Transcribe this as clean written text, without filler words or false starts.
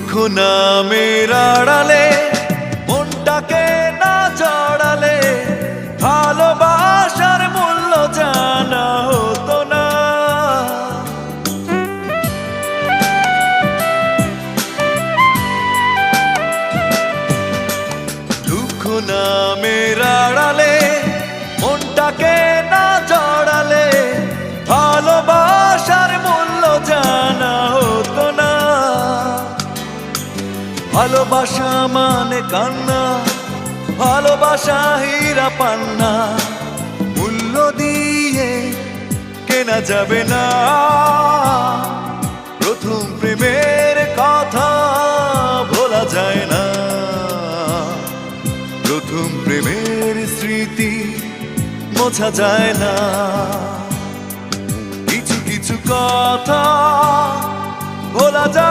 দুঃখ নামের আড়ালে মনটাকে না জড়ালে ভালোবাসার মূল্য জানা হতো না। দুঃখ নামের আড়ালে মনটাকে না জড়ালে ভালোবাসার মূল্য জানা হতো না। ভালোবাসা মানে কান্না, ভালোবাসা হীরা পান্না, মূল্য দিয়ে কেনা যাবে না। প্রথম প্রেমের কথা ভোলা যায় না, প্রথম প্রেমের স্মৃতি মোছা যায় না। কিছু কিছু কথা ভোলা যায়